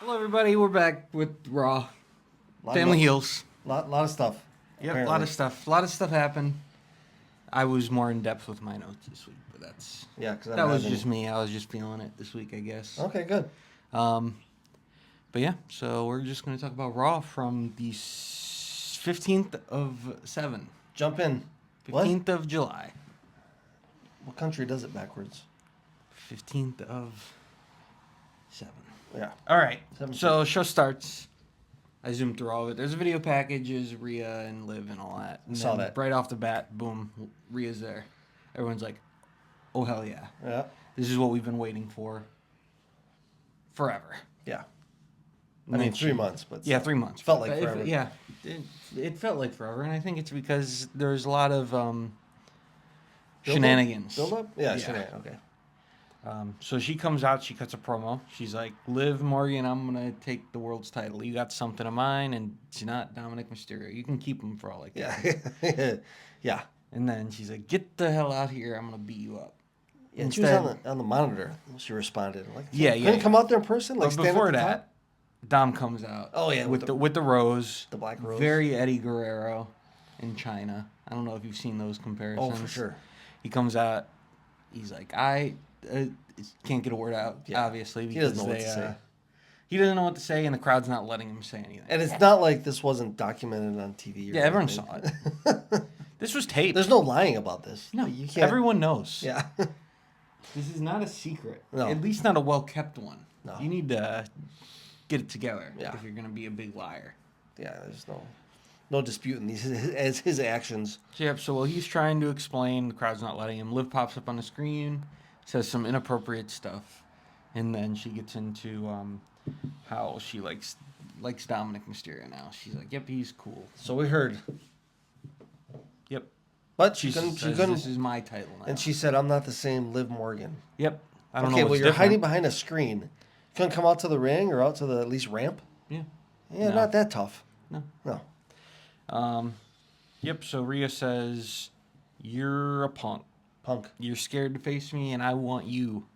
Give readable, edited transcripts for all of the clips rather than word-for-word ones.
Hello, everybody. We're back with Raw. Lot Family of, Heals. lot of stuff. Yep, a apparently. lot of stuff. A lot of stuff happened. I was more in depth with my notes this week, but Yeah, because that was just me. I was just feeling it this week, I guess. Okay, good. Um, but yeah, so we're just going to talk about Raw from the 15th of 7. Jump in. 15th of July. What country does it backwards? 15th of 7. Yeah. All right. 17th. So show starts. I zoomed through all of it. There's video packages, Rhea and Liv and all that. And Saw then that. right off the bat, boom, Rhea's there. Everyone's like, "Oh hell yeah! Yeah. This is what we've been waiting for forever." Yeah. And I mean, then 3 she- months, but Yeah, still. 3 months. Felt like But forever. it felt like forever, and I think it's because there's a lot of Build-up? shenanigans. Build up? Yeah, Yeah. shenanigans. Okay. So she comes out, she cuts a promo. She's like, "Liv Morgan, I'm gonna take the world's title. You got something of mine, and it's not Dominic Mysterio. You can keep him for all I care." Yeah. yeah. And then she's like, "Get the hell out here! I'm gonna beat you up." Yeah, and she was on the monitor. She responded. Like, couldn't come out there in person? Like, But stand before at the that, top? Dom comes out. Oh, yeah, with with the rose, the black rose. very Eddie Guerrero in China. I don't know if you've seen those comparisons. Oh, for sure. He comes out. He's like, I can't get a word out, Yeah. obviously, He because doesn't know what to say. he doesn't know what to say, and the crowd's not letting him say anything. And it's not like this wasn't documented on TV. Or Yeah, everyone anything. saw it. This was taped. There's no lying about this. no, You can't. everyone knows. Yeah. This is not a secret. No. At least not a well-kept one. No. You need to get it together Yeah. if you're going to be a big liar. Yeah, there's no disputing his actions. So, yep, so while he's trying to explain, the crowd's not letting him. Liv pops up on the screen, says some inappropriate stuff, and then she gets into how she likes Dominic Mysterio now. She's like, "Yep, he's cool." So we heard, Yep, but she she says, couldn't. "This is my title now." And she said, "I'm not the same Liv Morgan." "Yep, I don't know Okay, what's well you're different." hiding behind a screen. Couldn't come out to the ring or out to the at least ramp. Yeah, Yeah, No. not that tough. no. No, Yep. So Rhea says, "You're a punk. punk, You're scared to face me, and I want you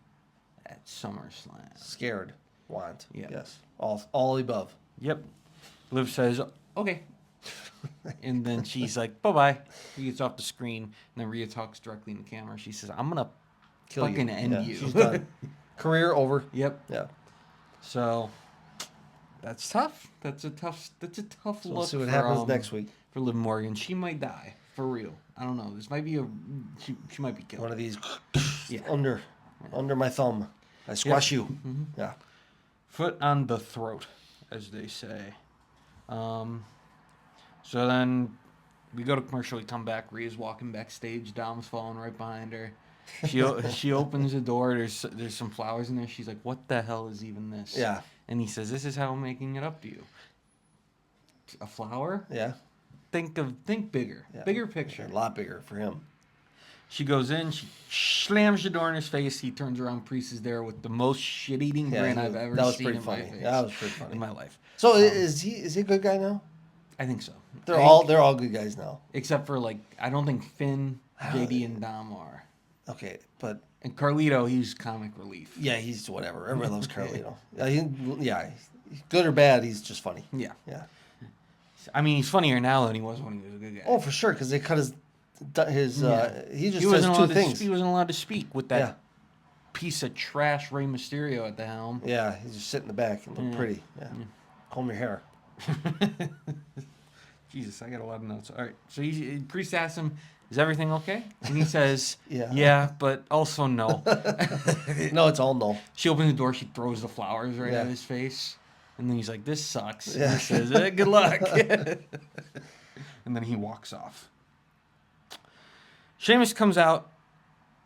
at SummerSlam." scared, want. Yeah. Yes, all the above. Yep. Liv says, "Okay." And then she's like, "Bye-bye." He gets off the screen, and then Rhea talks directly in the camera. She says, "I'm going to Kill fucking you. end Yeah, you." She's done. Career over. Yep. Yeah. So that's tough. That's a tough So look we'll see what for, happens next week. for Liv Morgan. She might die. For real. I don't know. This might be she might be killed. One of these Yeah. under my thumb. I squash you. Mm-hmm. Yeah. Foot on the throat, as they say. So then we go to commercial. We come back. Rhea's walking backstage. Dom's following right behind her. She opens the door. There's some flowers in there. She's like, "What the hell is even this?" Yeah. And he says, "This is how I'm making it up to you." A flower? Yeah. Think bigger. Yeah. Bigger picture. A lot bigger for him. She goes in. She slams the door in his face. He turns around. Priest is there with the most shit-eating grin I've ever that was seen pretty in funny. my face. That was pretty funny. In my life. So is he a good guy now? I think so. They're I all think- good guys now. except for I don't think Finn, JD, and Dom are. Okay, but And Carlito, he's comic relief. yeah, he's whatever. Everybody loves Carlito. He's good or bad, he's just funny. Yeah. Yeah. I mean, he's funnier now than he was when he was a good guy. Oh, for sure, because they cut his. He just he says wasn't two allowed things. he wasn't allowed to speak with that Yeah. piece of trash Rey Mysterio at the helm. Yeah, he's just sitting in the back and look Yeah. pretty. Yeah. Comb your hair. Jesus, I got a lot of notes. All right, so Priest asks him, "Is everything okay?" And he says, Yeah. "Yeah, but also no." No, it's all no. She opens the door. She throws the flowers right Yeah. at his face, and then he's like, "This sucks." And Yeah. he says, "Good luck." And then he walks off. Sheamus comes out.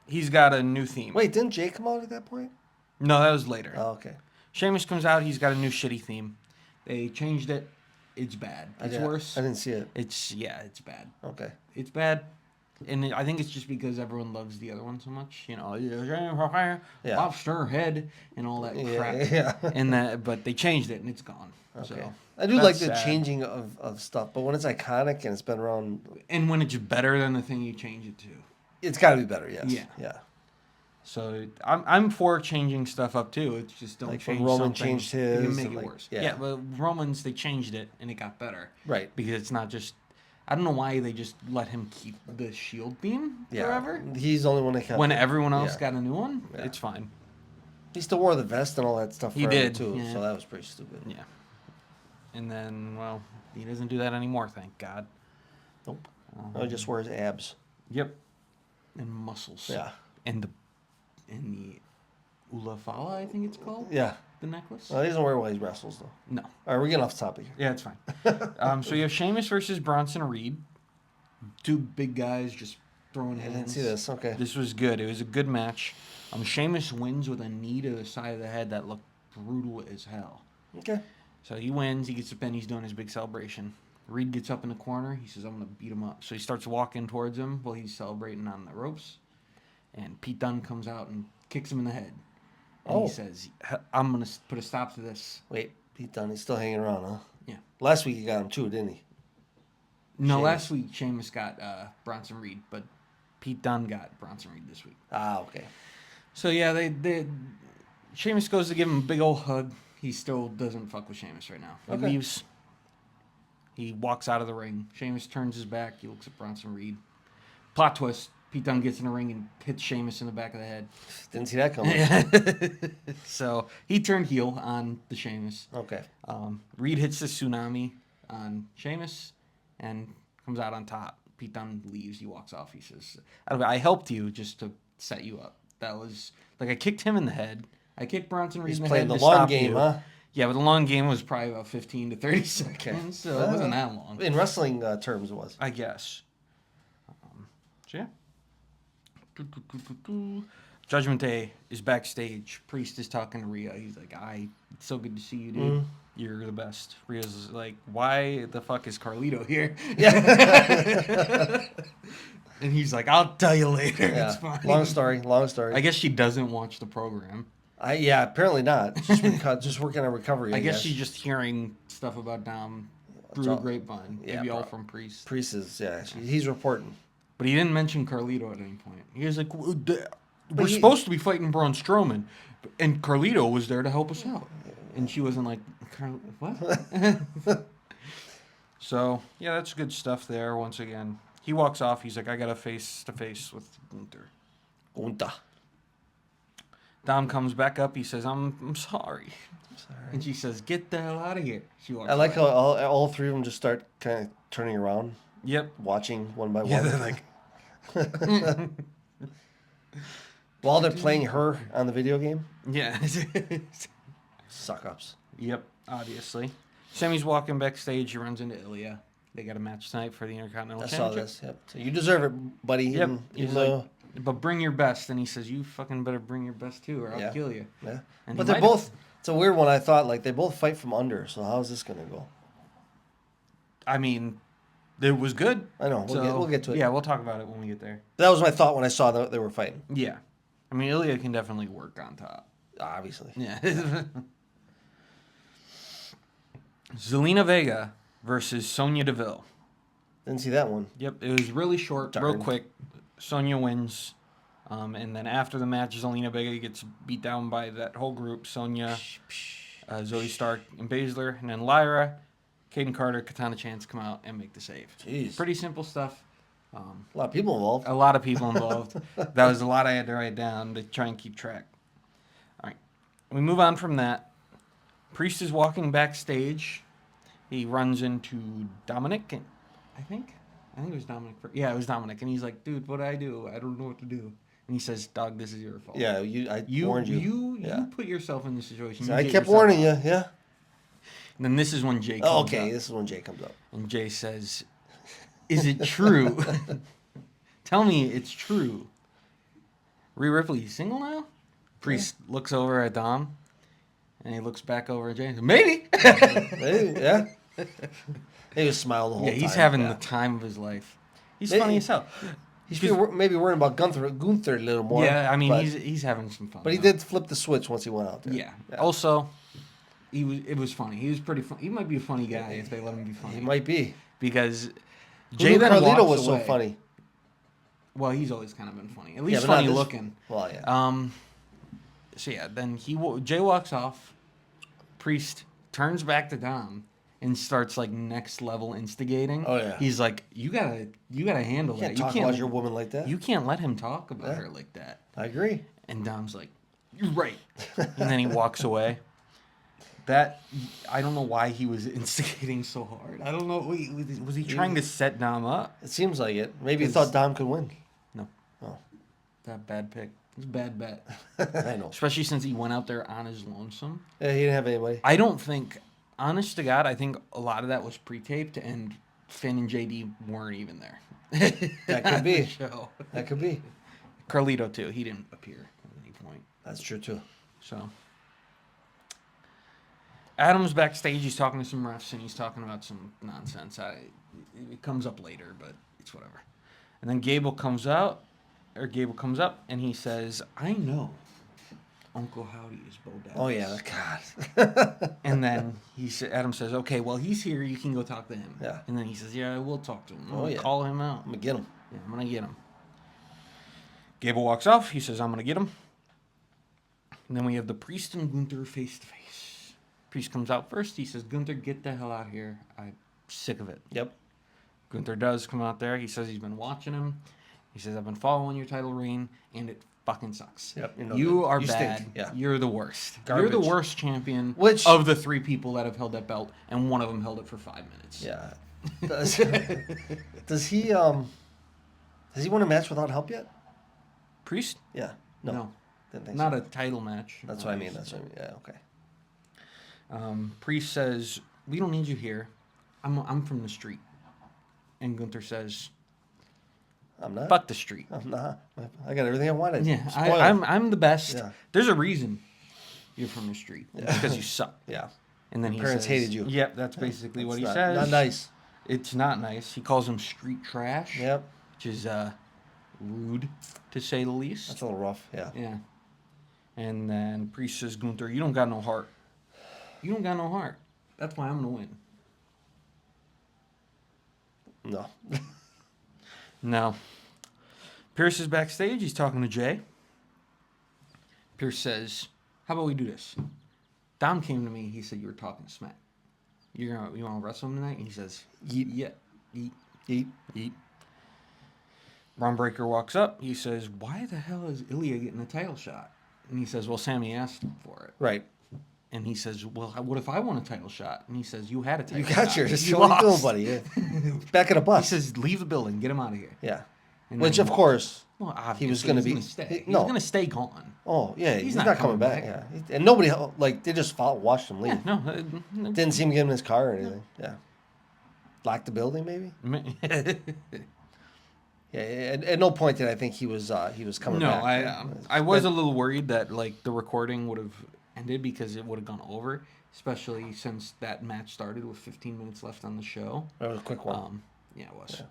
He's got a new theme. Wait, didn't Jay come out at that point? No, that was later. Oh, okay. Sheamus comes out. He's got a new shitty theme. They changed it. It's bad. It's worse. I didn't see it. It's bad. Okay. It's bad. And I think it's just because everyone loves the other one so much. You know, Yeah. lobster head and all that crap. Yeah. And but they changed it and it's gone. Okay. So I do that's like the sad. changing of stuff, but when it's iconic and it's been around, And when it's better than the thing you change it to. it's got to be better. Yes. Yeah. Yeah. So I'm for changing stuff up too. It's just don't Like when change Roman something changed you're gonna his make and, it like, worse. yeah. Yeah, but Romans they changed it and it got better. Right. Because it's not just. I don't know why they just let him keep the shield beam Yeah. forever. He's the only one that kept When it. everyone else Yeah. got a new one, Yeah. it's fine. He still wore the vest and all that stuff He forever did, too, yeah. so that was pretty stupid. Yeah. And then, well, he doesn't do that anymore, thank God. Nope. Oh, he just wears abs. Yep. And muscles. Yeah. And the Ulafala, I think it's called. Yeah. The necklace. Well, he doesn't wear it while he wrestles though. No. All right, we're getting off the topic here. Yeah, it's fine. So you have Sheamus versus Bronson Reed. Two big guys just throwing I hands. didn't see this. Okay. This was good. It was a good match. Sheamus wins with a knee to the side of the head that looked brutal as hell. Okay. So he wins. He gets the pin. He's doing his big celebration. Reed gets up in the corner. He says, I'm going to beat him up. So he starts walking towards him while he's celebrating on the ropes. And Pete Dunne comes out and kicks him in the head. And Oh. he says, I'm going to put a stop to this. Wait, Pete Dunne, he's still hanging around, huh? Yeah. Last week he got him too, didn't he? No, Sheamus. last week Sheamus got Bronson Reed, but Pete Dunne got Bronson Reed this week. Ah, okay. So yeah, they Sheamus goes to give him a big old hug. He still doesn't fuck with Sheamus right now. He Okay. leaves. He walks out of the ring. Sheamus turns his back. He looks at Bronson Reed. Plot twist. Pete Dunne gets in the ring and hits Sheamus in the back of the head. Didn't see that coming. So he turned heel on the Sheamus. Okay. Reed hits the tsunami on Sheamus and comes out on top. Pete Dunne leaves. He walks off. He says, I helped you just to set you up. That was, like, I kicked him in the head. I kicked Bronson Reed He's in the playing head the to long stop game, you. huh? Yeah, but the long game was probably about 15 to 30 seconds, so it wasn't that long. In wrestling terms, it was. I guess. So, yeah. Judgment Day is backstage. Priest is talking to Rhea. He's like, it's so good to see you, dude. You're the best. Rhea's like, why the fuck is Carlito here? Yeah. And he's like, I'll tell you later. Yeah. It's fine. Long story. Long story. I guess she doesn't watch the program. Yeah, apparently not. Just just working on recovery. I guess she's just hearing stuff about Dom through the grapevine. Yeah, Maybe all from Priest. Priest is, he's reporting. But he didn't mention Carlito at any point. He was like, we're he- supposed to be fighting Braun Strowman, and Carlito was there to help us out. And she wasn't like, what? So, yeah, that's good stuff there once again. He walks off. He's like, I got a face-to-face with Gunther. Unta. Dom comes back up. He says, I'm sorry. And she says, get the hell out of here. She walks I like away. how all three of them just start kind of turning around, Yep. watching one by Yeah, one. they're like, While they're playing her on the video game. yeah. Suck ups. Yep, obviously. Sammy's walking backstage. He runs into Ilya. They got a match tonight for the Intercontinental I saw Championship. this. Yep. So you deserve it, buddy. Yep. Even He's though, like, but bring your best. And he says, you fucking better bring your best too, or I'll Yeah. kill you. yeah. And But he they're might both. have- It's a weird one. I thought like they both fight from under. So how's this gonna go? I mean, it was good. I know. We'll get to it. Yeah, we'll talk about it when we get there. That was my thought when I saw that they were fighting. Yeah. I mean, Ilya can definitely work on top. Obviously. Yeah. Zelina Vega versus Sonya Deville. Didn't see that one. Yep, it was really short, real Darn. quick. Sonya wins. And then after the match, Zelina Vega gets beat down by that whole group. Sonya, Zoe Stark, and Baszler. And then Lyra, Kaden Carter, Katana Chance come out and make the save. Jeez. Pretty simple stuff. A lot of people involved. A lot of people involved. That was a lot I had to write down to try and keep track. All right. We move on from that. Priest is walking backstage. He runs into Dominic, I think it was Dominic. Yeah, it was Dominic. And he's like, dude, what do I do? I don't know what to do. And he says, dog, this is your fault. Yeah, I warned you. You put yourself in this situation. So You I get kept yourself warning out. you. Yeah. And then this is when Jay comes Oh, okay. up. This is when Jay comes up. And Jay says, is it true? Tell me it's true. Rhea Ripley single now? Priest looks over at Dom, and he looks back over at Jay and says, maybe. Hey, yeah. He was smiling the whole Yeah, time. he's having Yeah. the time of his life. He's Maybe- funny as hell. He's maybe worrying about Gunther a little more. Yeah, I mean, but, he's having some fun. But he though. did flip the switch once he went out there. Yeah. Also, it was funny. He was pretty funny. He might be a funny guy if they let him be funny. He might be. Because Who Jay knew then Carlito walks was away. so funny. Well, he's always kind of been funny. At Yeah, least but not funny this- looking. Well, yeah. So yeah, then Jay walks off. Priest turns back to Dom and starts like next level instigating. Oh, yeah. He's like, you gotta handle You can't that. talk about your woman like that. You can't let him talk about Yeah. her like that. I agree. And Dom's like, you're right. And then he walks away. That I don't know why he was instigating so hard. I don't know. Was he trying to set Dom up? It seems like it. Maybe he 'Cause- thought Dom could win. No. Oh. That bad pick. It's a bad bet. I know. Especially since he went out there on his lonesome. Yeah, he didn't have anybody. I don't think, honest to God, I think a lot of that was pre-taped and Finn and JD weren't even there. That could On be. the show. That could be. Carlito too. He didn't appear at any point. That's true too. So Adam's backstage. He's talking to some refs and he's talking about some nonsense. It comes up later, but it's whatever. And then Gable comes up, and he says, "I know Uncle Howdy is Bo Dallas." Oh yeah, God. And then Adam says, "Okay, well he's here. You can go talk to him." Yeah. And then he says, "Yeah, I will talk to him. I'm Oh, gonna yeah. call him out. I'm gonna get him. Yeah, I'm gonna get him." Gable walks off. He says, "I'm gonna get him." And then we have the Priest and Gunther face to face. Priest comes out first. He says, "Gunther, get the hell out here. I'm sick of it." Yep. Gunther does come out there. He says he's been watching him. He says, "I've been following your title reign, and it fucking sucks. Yep, you're no You good. are You bad. stink. Yeah. You're the worst. You're Garbage. the worst champion Which- of the 3 people that have held that belt, and one of them held it for 5 minutes." Yeah. Does he has he won a match without help yet? Priest? Yeah. No. Didn't think Not so. a title match. That's what I mean. That's what I mean. Yeah. Okay. Priest says, "We don't need you here. I'm from the street." And Gunther says, I'm not. "Fuck the street." I'm not. I got everything I wanted. Yeah, Spoiled. I'm the best. Yeah. There's a reason you're from the street. It's because you suck. Yeah. And then Your he parents says, hated you. Yep, that's basically what he It's says. Not nice. It's not nice. He calls him street trash. Yep. Which is rude, to say the least. That's a little rough. Yeah. Yeah. And then Priest says, "Gunther, you don't got no heart. You don't got no heart. That's why I'm gonna win." No. No. Pierce is backstage. He's talking to Jay. Pierce says, "How about we do this?" Dom came to me. He said, "You were talking smack. You want to wrestle him tonight?" And he says, Yeet. "Yeah, eat, Eat. eat." Braun Breaker walks up. He says, "Why the hell is Ilya getting a title shot?" And he says, "Well, Sammy asked him for it." Right. And he says, "Well, what if I want a title shot?" And he says, "You had a title You shot. got yours. You What are you doing, lost." buddy? Yeah. Back of the He bus. says, "Leave the building. Get him out of here." Yeah. And Which, then- of course. Well, obviously, he was gonna be- stay. he- He's no. going to stay gone. Oh yeah. He's not not coming coming back. Yeah. And nobody like they just watched him leave. Yeah, no. Didn't see him get in his car or anything. Yeah. Locked the building maybe. Yeah. At no point did I think he was coming No, back. I was a little worried that like the recording would have ended because it would have gone over, especially since that match started with 15 minutes left on the show. That was a quick one. Yeah, it was. Yeah.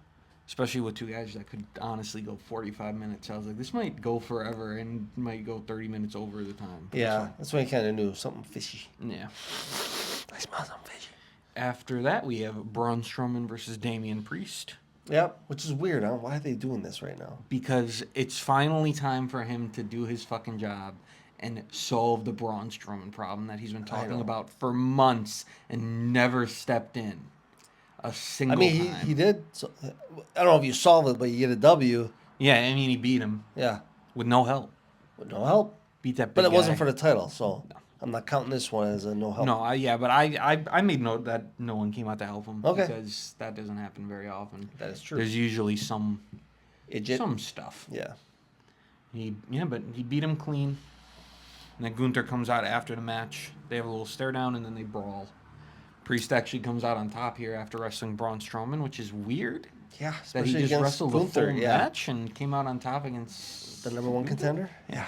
Especially with 2 guys that could honestly go 45 minutes. I was like, this might go forever and might go 30 minutes over the time. Yeah, that's when he kind of knew something fishy. Yeah. I smell something fishy. After that, we have Braun Strowman versus Damian Priest. Yep, which is weird. Huh? Why are they doing this right now? Because it's finally time for him to do his fucking job and solve the Braun Strowman problem that he's been talking know. about for months and never stepped in a single I mean, time. he did. So, I don't know if you solve it, but you get a W. Yeah, I mean, he beat him Yeah, with no help. with no help. Beat that big But it wasn't guy. for the title, so I'm not counting this one as a no help. No, but I made note that no one came out to help him. Okay. Because that doesn't happen very often. That is true. There's usually some Idiot. stuff. Yeah. But he beat him clean. And then Gunther comes out after the match. They have a little stare down and then they brawl. Priest actually comes out on top here after wrestling Braun Strowman, which is weird. Yeah, That especially he just against wrestled Gunther. a full Yeah, match and came out on top against the number one contender. Yeah.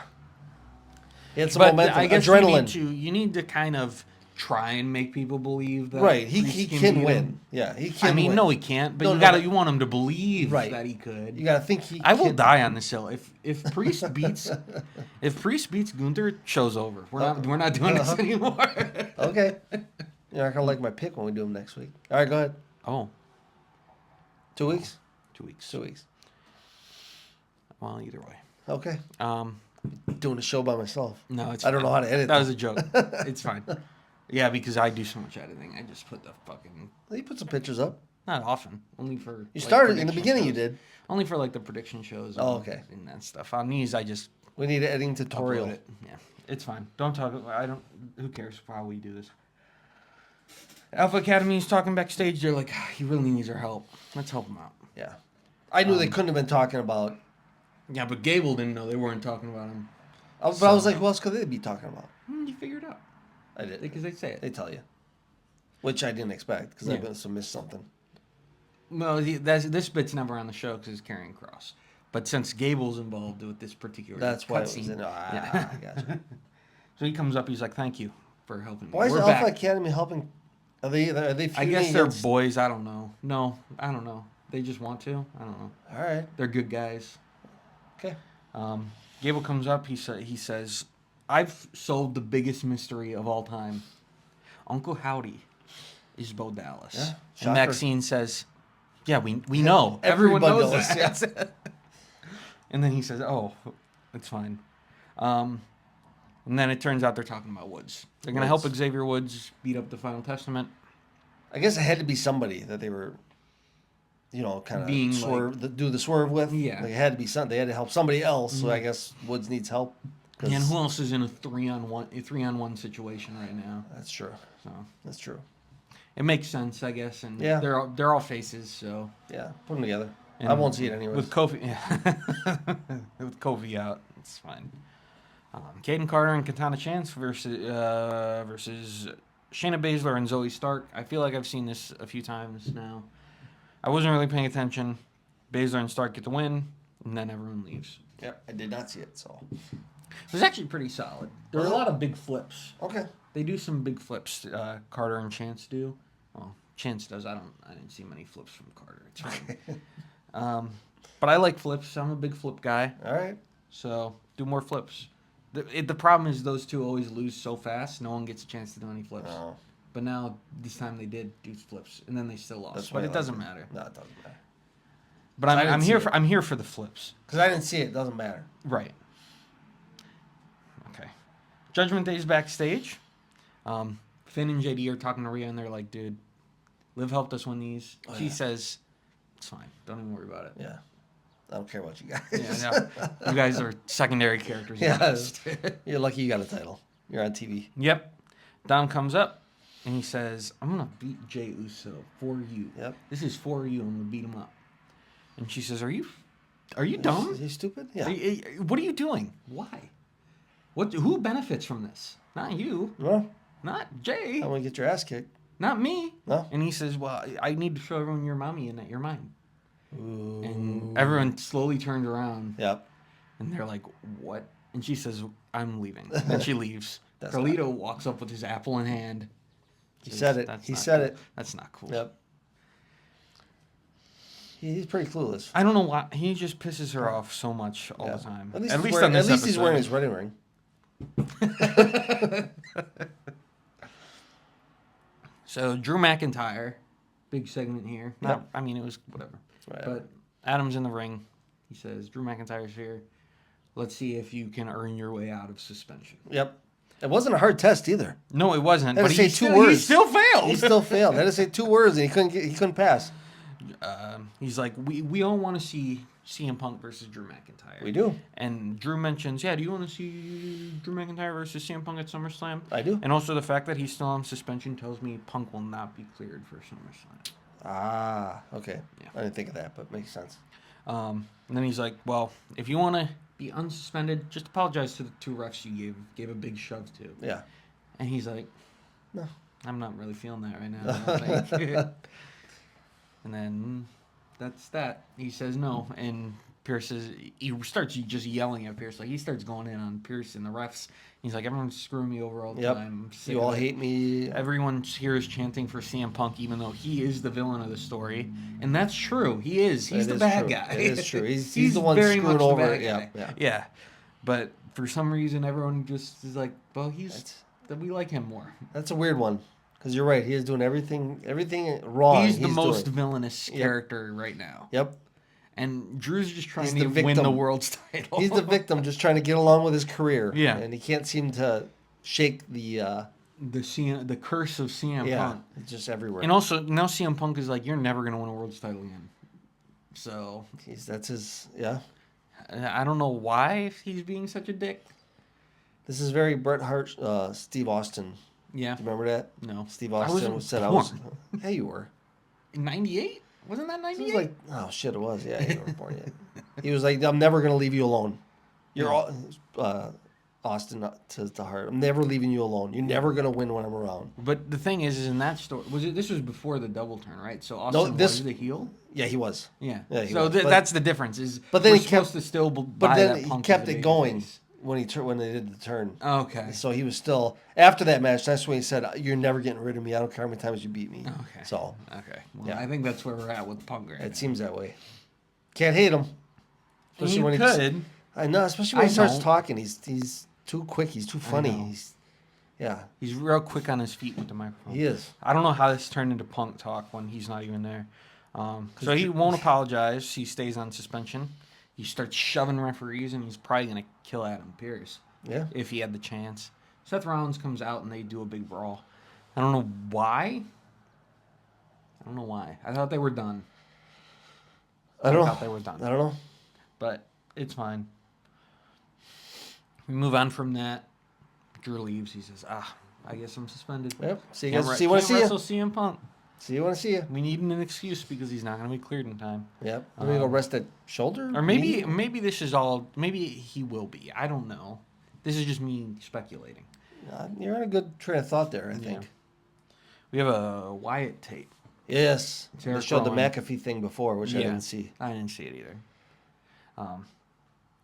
He had some But momentum, I guess adrenaline. you need to kind of try and make people believe that Right, he Priest can beat win. him. Yeah, he can. I mean, win. no, he can't. But No, you no, you want him to believe Right. that he could. You gotta think he. I will can. die on this hill if Priest beats Gunther. Show's over. We're not doing this anymore. Okay. You're not gonna like my pick when we do them next week. All right, go ahead. Oh, 2 weeks. 2 weeks. 2 weeks. Well, either way. Okay. Um, Doing a show by myself. no, it's I don't fine. know how to edit. That was a joke. It's fine. Yeah, because I do so much editing. I just put the fucking... You put some pictures up. Not often. Only for... You like, started in the prediction beginning. You shows. did. Only for, like, the prediction shows. Oh, and- okay. And that stuff. On these, I just We need an editing tutorial. upload it. Yeah, it's fine. Don't talk... I don't... Who cares how we do this? Alpha Academy is talking backstage. They're like, he really needs our help. Let's help him out. Yeah. I knew they couldn't have been talking about. Yeah, but Gable didn't know they weren't talking about him. But I was like, who else could they be talking about? You figured it out. I did. Because they say it. They tell you. Which I didn't expect because I must have missed something. Well, this bit's never on the show because it's Karrion Kross. But since Gable's involved with this particular That's why it was cutscene, in. I gotcha. so he comes up. He's like, "Thank you for helping me." Why is We're Alpha back. Academy helping? Are they I feuding guess they're against- boys. I don't know. No, I don't know. They just want to. I don't know. All right. They're good guys. Okay. Gable comes up. He says, "I've solved the biggest mystery of all time. Uncle Howdy is Bo Dallas." Yeah, And shocker. Maxine says, "Yeah, we know. Everyone Everybody knows knows, that." And then he says, "Oh, it's fine." And then it turns out they're talking about Woods. They're gonna help Woods. Xavier Woods beat up the Final Testament. I guess it had to be somebody that they were, kind Being of swerve, do the swerve with. Yeah. Like it had to be something. They had to help somebody else. So I guess Woods needs help. 'cause And who else is in a 3-on-1 situation right now? That's true. So That's true. it makes sense, I guess. And Yeah. they're all faces. So Yeah. Put them together. I And won't see it anyway. with Kofi, with Kofi out, it's fine. Caden Carter and Katana Chance versus Shayna Baszler and Zoe Stark. I feel like I've seen this a few times now. I wasn't really paying attention. Baszler and Stark get the win, and then everyone leaves. Yep. I did not see it. So. It was actually pretty solid. There were a lot of big flips. Okay. They do some big flips. Carter and Chance do. Well, Chance does. I didn't see many flips from Carter. It's fine. But I like flips. I'm a big flip guy. All right. So do more flips. The problem is those two always lose so fast. No one gets a chance to do any flips. Oh, But now this time they did do flips, and then they still lost. that's But why it doesn't matter. No, it doesn't matter. But I didn't I'm see here it. for I'm here for the flips. Because I didn't see it. Doesn't matter. Right. Okay. Judgment Day's backstage. Finn and JD are talking to Rhea, and they're like, "Dude, Liv helped us win these." Oh, She yeah. says, "It's fine. Don't even worry about it." Yeah. I don't care about you guys. Yeah, no, you guys are secondary characters. Yeah. at best. You're lucky you got a title. You're on TV. Yep. Dom comes up and he says, "I'm gonna beat Jey Uso for you. Yep. This is for you. I'm gonna beat him up." And she says, "Are you dumb? Is he stupid? Yeah. What are you doing? Why? Who benefits from this? Not you. No. Not Jay. I want to get your ass kicked. Not me." No. And he says, "Well, I need to show everyone you're mommy and that you're mine." Ooh. And everyone slowly turns around Yep. and they're like, "What?" And she says, "I'm leaving." And she leaves. That's Carlito walks up with his apple in hand. He said it. That's He not said cool. it. That's not cool. Yep. He's pretty clueless. I don't know why he just pisses her off so much all Yeah. the time. At least, on this he's wearing his episode. wedding ring. So Drew McIntyre, big segment here. Not, Yep. I mean, it was whatever. Whatever. But Adam's in the ring. He says, "Drew McIntyre's here. Let's see if you can earn your way out of suspension." Yep. It wasn't a hard test either. No, it wasn't. Had to But say he two still, words. He still failed. He still failed. Had to say 2 words and he couldn't pass. He's like, we all want to see CM Punk versus Drew McIntyre. We do. And Drew mentions, "Yeah, do you want to see Drew McIntyre versus CM Punk at SummerSlam?" I do. And also the fact that he's still on suspension tells me Punk will not be cleared for SummerSlam. Ah, okay. Yeah. I didn't think of that, but makes sense. And then he's like, "Well, if you want to be unsuspended, just apologize to the 2 refs you gave a big shove to." Yeah. And he's like, No. "I'm not really feeling that right now." I don't think." And then that's that. He says no, and Pierce he starts just yelling at Pierce. Like, he starts going in on Pierce and the refs. He's like, "Everyone's screwing me over all the Yep. time. I'm sick You of all it." hate me. Everyone here is chanting for CM Punk, even though he is the villain of the story, and that's true. He is. He's It the is bad true. guy. It is true. He's the one very screwing much the over bad it. guy. Yeah, Yeah. But for some reason, everyone just is like, "Well, That's- that we like him more. That's a weird one. Because you're right. He is doing everything wrong. He's the most doing. villainous Yep. character right now." Yep. and Drew's just trying He's to the win the victim. world's title. He's the victim, just trying to get along with his career. Yeah. And he can't seem to shake the the curse of CM Punk. it's just everywhere. And also now CM Punk is like, you're never gonna win a world's title again. So That's his yeah. I don't know why he's being such a dick. This is very Bret Hart, Steve Austin. Yeah. Do you remember that? No. Steve I Austin wasn't said born. Yeah, you were. In '98? Wasn't that It '98? was like, oh shit, it was. Yeah, you weren't born yet. He was like, I'm never gonna leave you alone. You're all, Austin to Hart. I'm never leaving you alone. You're never gonna win when I'm around. But the thing is in that story, this was before the double turn, right? So Austin was the heel. Yeah, he was. Yeah. Yeah, he so was, but- that's the difference. Is but then we're he kept- supposed to still But buy then that he Punk kept as a it going babyface. when they did the turn. Okay. So he was still after that match. That's when he said, "You're never getting rid of me. I don't care how many times you beat me." Okay. So Okay. Well, Yeah. I think that's where we're at with Punk right it now. seems that way. Can't hate him. Especially You when could. I know, especially when I he starts don't. talking. He's too quick. He's too funny. know. Yeah, He's real quick on his feet with the microphone. he is. I don't know how this turned into Punk talk when he's not even there. So he won't apologize. He stays on suspension. He starts shoving referees, and he's probably going to kill Adam Pearce Yeah. if he had the chance. Seth Rollins comes out, and they do a big brawl. I don't know why. I thought they were done. I don't thought they were I done. don't know. But it's fine. We move on from that. Drew leaves. He says, I guess I'm suspended. Yep. See you Can't guys. re- See you when I can't see you. wrestle CM Punk. See you when I see you. We need an excuse because he's not going to be cleared in time. Yep. I'm gonna go rest that shoulder. Or maybe knee? this is all. Maybe he will be. I don't know. This is just me speculating. You're on a good train of thought there. I think. We have a Wyatt tape. Yes. It's They Eric showed the Rowan. McAfee thing before, which I didn't see. I didn't see it either.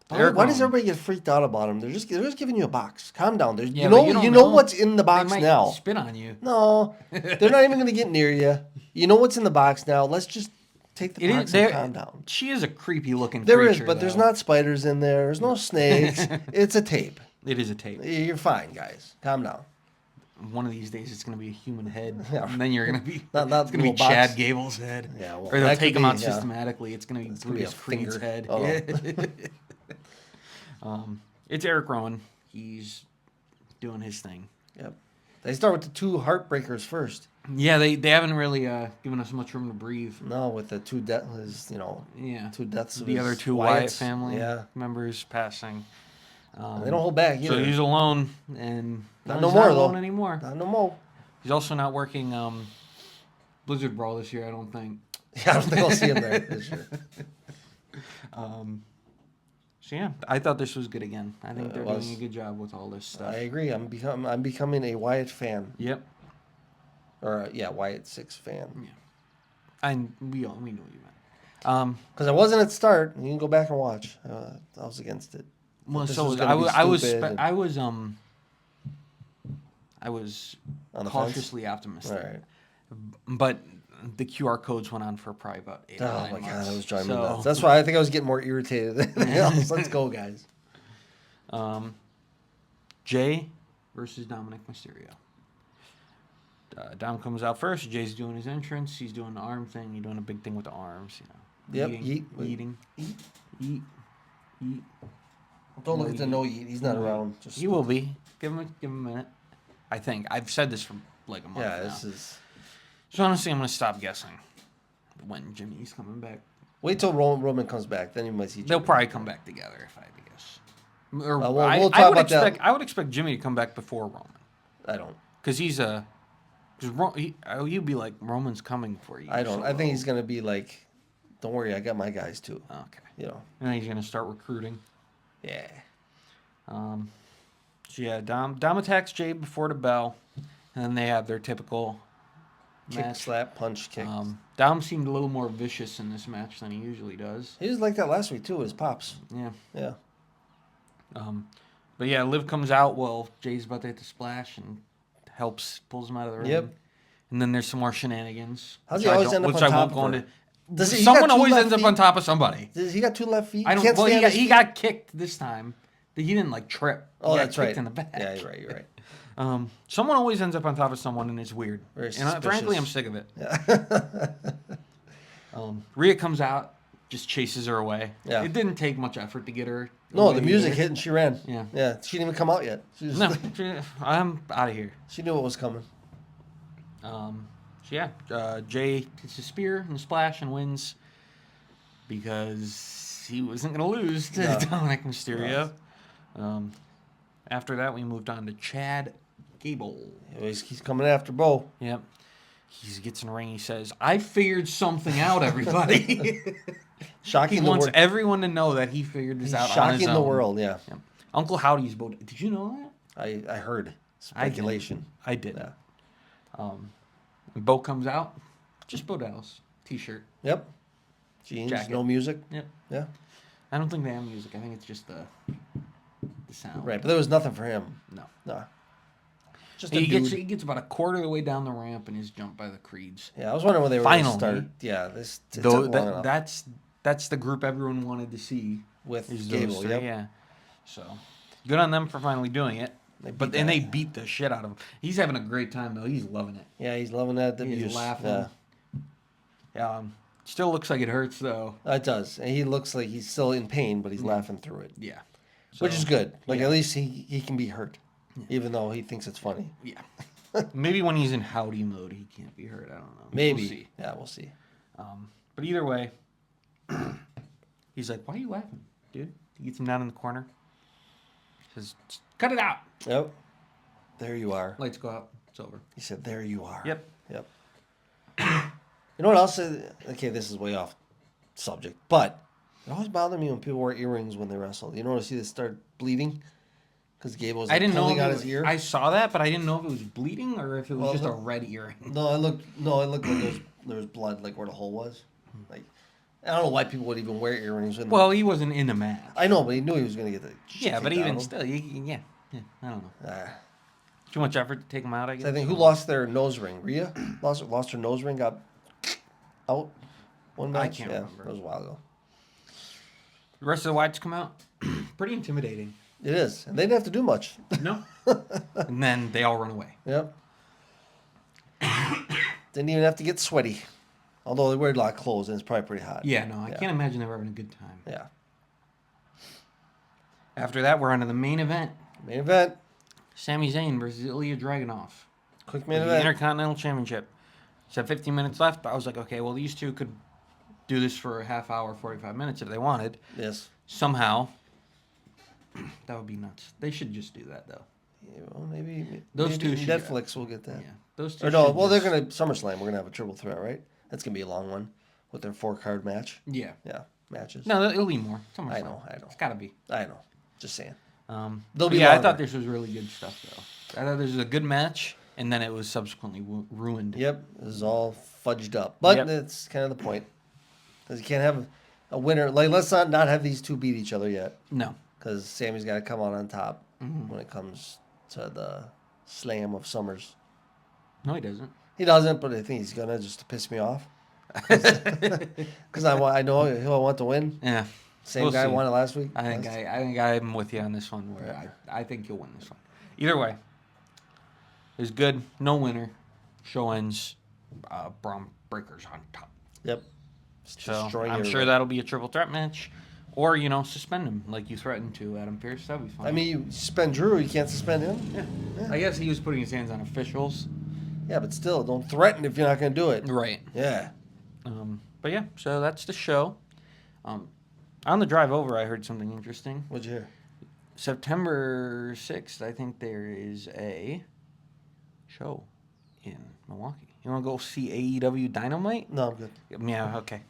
Why Eric does Rowan. everybody get freaked out about them? They're just giving you a box. Calm down. There's, Yeah, you but know you don't you know know. what's in the They box might now. spit on you. No, they're not even going to get near you. You know what's in the box now. Let's just take the It box is and there. calm down. She is a creepy looking. There is, creature, but there's though. not spiders in there. There's no snakes. It's a tape. It is a tape. You're fine, guys. Calm down. One of these days, it's going to be a human head, Yeah. and then you're going to be. Not it's going to be little box. Chad Gable's head. Yeah, well, or they'll that take could him out be, yeah. systematically. It's going to be gonna be Brutus a Creed's finger. head. Oh. Yeah. It's Eric Rowan. He's doing his thing. Yep. They start with the two heartbreakers first. Yeah, they haven't really given us much room to breathe. No, with the two deaths, Yeah. two deaths. Of The his other two Wyatt Wyatts. family Yeah, members passing. they don't hold back So either. he's alone, and Not he's no more, not alone though. anymore. Not no more. He's also not working Blizzard Brawl this year, I don't think. Yeah, I don't think I'll see him there this year. So yeah, I thought this was good again. I think they're was. doing a good job with all this stuff. I agree. I'm becoming a Wyatt fan, Yep, or Wyatt 6 fan. and we know what you meant. Because I wasn't at start. You can go back and watch. I was against it. Well, This so was was gonna be I was stupid and- I was On the cautiously optimistic, All right. but the QR codes went on for probably about 8 or Oh 9 my months. god, that was driving me So, nuts. That's why I think I was getting more irritated than anything else. Let's go, guys. Jay versus Dominic Mysterio. Dom comes out first. Jay's doing his entrance. He's doing the arm thing. He's doing a big thing with the arms. Yep, Eating. Eat. Don't look at the no eat. He's not around. Just He will be. Give him a minute. I think I've said this for like a month Yeah, now. this is. So honestly, I'm gonna stop guessing when Jimmy's coming back. Wait till Roman comes back, then you might see. They'll Jimmy. probably come back together if I had to guess. Or we'll I talk would about that. expect. I would expect Jimmy to come back before Roman, I don't. because he's a. You'd be like Roman's coming for you. I don't. I think solo. he's gonna be like, "Don't worry, I got my guys too." Okay. You know. And then he's gonna start recruiting. Yeah. So yeah, Dom attacks Jay before the bell, and then they have their typical Kick, match. slap, punch, kick. Dom seemed a little more vicious in this match than he usually does. He was like that last week too. With his pops. Yeah. Yeah. But yeah, Liv comes out while Jay's about to hit the splash and pulls him out of the ring. Yep. And then there's some more shenanigans. How's which he I always don't- end up which on I won't top go of her? into. Does he got Someone two always left ends up feet? on top of somebody. Does he got two left feet? I don't. Can't Well, stand his he feet? got kicked this time. He didn't like trip. Oh, he got that's kicked right. in the back. Yeah, you're right. You're right. Someone always ends up on top of someone, and it's weird. Very and frankly, I'm suspicious. sick of it. Rhea comes out, just chases her away. Yeah. It didn't take much effort to get her. No, the away music either. hit and she ran. Yeah. Yeah. She didn't even come out yet. She just, No, I'm out of here. She knew what was coming. So yeah, Jay hits a spear and a splash and wins because he wasn't going to lose to No. Dominic Mysterio. After that, we moved on to Chad Gable. He's coming after Bo. Yep. He gets in the ring. He says, "I figured something out, everybody." Shocking He the wants world. everyone to know that he figured this out on his Shocking the own. world, yeah. Yep. Uncle Howdy's Bo. Did you know that? I heard I didn't. speculation. I did. Yeah. And Bo comes out, just Bo Dallas t-shirt. Yep. Jeans, Jacket. no music. Yep. Yeah. I don't think they have music. I think it's just the sound. Right, but there was nothing for him. No. No. Just a He dude. gets about a quarter of the way down the ramp and is jumped by the Creeds. Yeah, I was wondering when they were going to Finally. start. Yeah, this it Though took long enough. that's the group everyone wanted to see. With Is Gable, those three, yep. yeah. So good on them for finally doing it. They beat the shit out of him. He's having a great time though. He's loving it. Yeah, he's loving that. He's abuse. laughing. Yeah. Still looks like it hurts though. It does. And he looks like he's still in pain, but he's laughing through it. Yeah. Which is good. Like, yeah. at least he can be hurt, even though he thinks it's funny. Yeah. Maybe when he's in Howdy mode, he can't be hurt. I don't know. Maybe. We'll see. Yeah, we'll see. But either way, he's like, "Why are you laughing, dude?" He gets him down in the corner. Says, "Cut it out." Yep. There you are. Lights go out. It's over. He said, there you are. Yep. Yep. You know what else? Okay, this is way off subject, but it always bothered me when people wear earrings when they wrestle. You notice they start bleeding? Because Gable was I didn't know pulling if out it his was- ear. I saw that, but I didn't know if it was bleeding or if it was Well, just a look- red earring. No, it looked like there was blood, like where the hole was. Like, I don't know why people would even wear earrings. Well, he wasn't in a match. I know, but he knew he was going to get the shit Yeah, but kicked out even of him. still, yeah, I don't know. Ah. Too much effort to take him out, I guess. So I think who lost their nose ring? Rhea lost her nose ring, got out one I match. can't yeah, remember. that was a while ago. The rest of the whites come out. Pretty intimidating. It is, and they didn't have to do much. No. And then they all run away. Yep. Didn't even have to get sweaty, although they wear a lot of clothes and it's probably pretty hot. Yeah, no, I Yeah. can't imagine they were having a good time. Yeah. After that, we're on to the main event. Main event, Sami Zayn versus Ilya Dragunov. quick For main the event. Intercontinental Championship. Said 15 minutes left. I was like, okay, well, these two could do this for a half hour, 45 minutes if they wanted. Yes. Somehow. That would be nuts. They should just do that, though. Yeah, well, maybe Those two should- Netflix will get that. Yeah. Those two Or no, should well, just- they're gonna SummerSlam. We're gonna have a triple threat, right? That's gonna be a long one with their 4-card match. Yeah. Yeah, matches. No, it'll be more. I know. It's got to be. I know. Just saying. They'll They'll be be yeah, I longer. thought this was really good stuff, though. I thought this was a good match, and then it was subsequently ruined. Yep, this is all fudged up, but Yep. it's kind of the point because you can't have a winner. Like, let's not have these two beat each other yet, No. because Sammy's got to come out on top Mm-hmm. when it comes to the slam of Summers. No, he doesn't. He doesn't, but I think he's gonna just to piss me off. Because I know he'll want to win. Yeah. Same We'll guy see. won it last week. I think I'm with you on this one. Where I think you'll win this one. Either way, it was good. No winner. Show ends. Braun Breaker's on top. Yep. Just So destroying I'm sure everybody. that'll be a triple threat match, or suspend him like you threatened to Adam Pearce. That'd be fine. I mean, you suspend Drew, you can't suspend him. yeah. I guess he was putting his hands on officials. Yeah, but still, don't threaten if you're not gonna do it. Right. Yeah. But yeah, so that's the show. On the drive over, I heard something interesting. What'd you hear? September 6th, I think there is a show in Milwaukee. You want to go see AEW Dynamite? No, I'm good. Yeah, okay.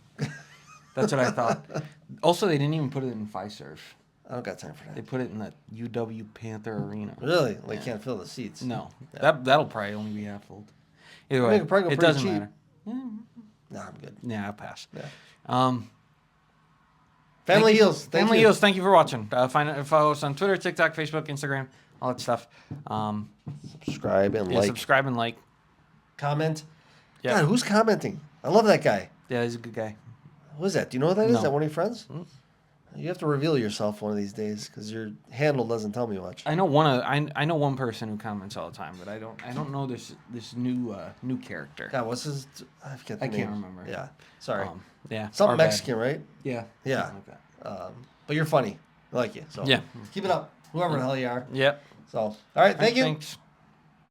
That's what I thought. Also, they didn't even put it in Fiserv. I don't got time for They that. put it in the UW Panther Arena. Really? Like, Yeah. can't fill the seats. No, Yeah. that'll probably only be half full. Either I way, mean, it probably go it pretty doesn't cheap. matter. No, I'm good. Yeah, I'll pass. Yeah. Thank Family you- Heals. Thank Family you. Heals. Thank you for watching. Follow us on Twitter, TikTok, Facebook, Instagram, all that stuff. Subscribe and Yeah, like. subscribe and like. Comment. Yeah. God, who's commenting? I love that guy. Yeah, he's a good guy. Who is that? Do you know who that is? No. Is that one of your friends? You have to reveal yourself one of these days because your handle doesn't tell me much. I know I know one person who comments all the time, but I don't know this new character. God, what's his? I forget the I name. can't remember. Yeah, sorry. Yeah. Something our bad. Mexican, right? Yeah. Yeah. something like that. But you're funny. I like you. So Yeah. keep it up. Whoever the hell you are. Yep. So all right, thank you. Thanks.